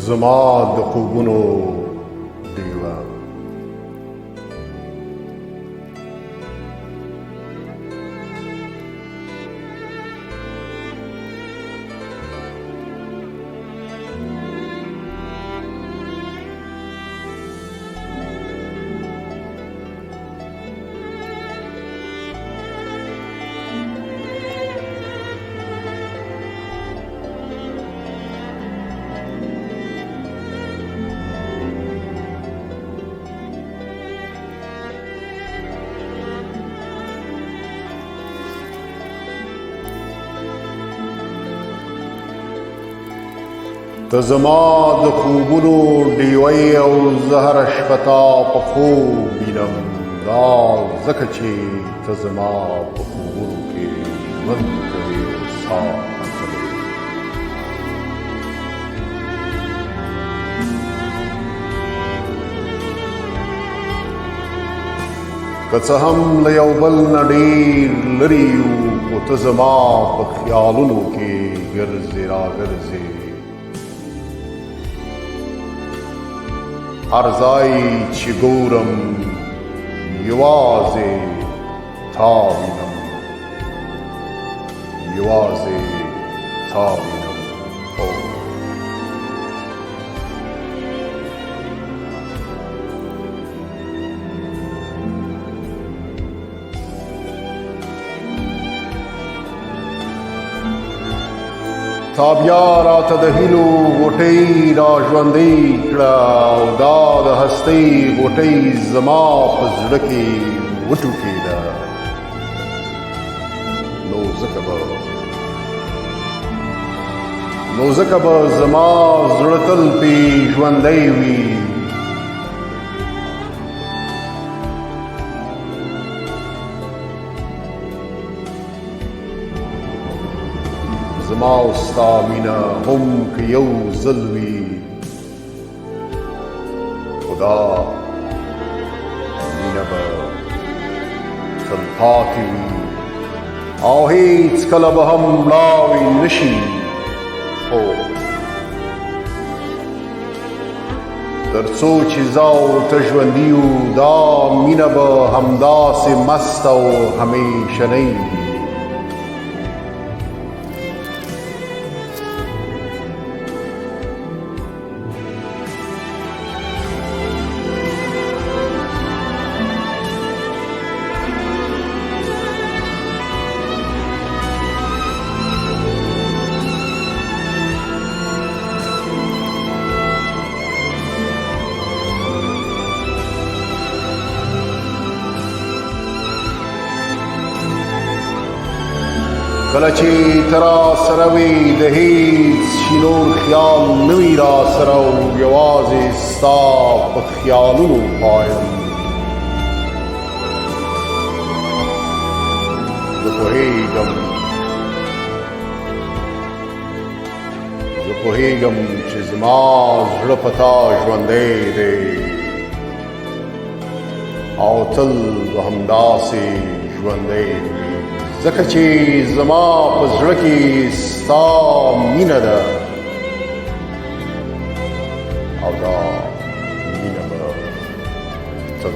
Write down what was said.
زما د خوبونو ډیوه. ته زما د خوبونو ډیوې او زه هره شپه تا په خوب وینم، دا ځکه چې ته زما په خوبونو کې ژوند کوې او ساه اخلې. که څه هم له یو بل نه ډېر لرې یو، خو ته زما په خیالونو کې ګرځې راګرځې. هر ځای چې ګورم یوازې تا وینم، یوازې تا وینم. تا بیا راته د هیلو غوټۍ را ژوندۍ کړه، او دا د هستۍ غوټۍ زما په زړه کې وټوکېده. نو ځکه به زما زړه تل پې ژوندی وي. زما او ستا مینه هم که یو ځل وي، خو دا مینه به تلپاتې وي او هېڅکله به هم مړاوې نه شي. هو، تر څو چې زه او ته ژوندي یو، دا مینه به همداسې مست او همیشنۍ وي. کله چې ته راسره وې، د هېڅ شي نور خیال نه وي راسره، او یوازې ستا په خیالونو پایم. زه پوهېږم چې زما زړه په تا ژوندی دی، او تل به همداسې ژوندی وي، ځکه چې زما په زړه کې ستا مینه ده، او دا مینه به تل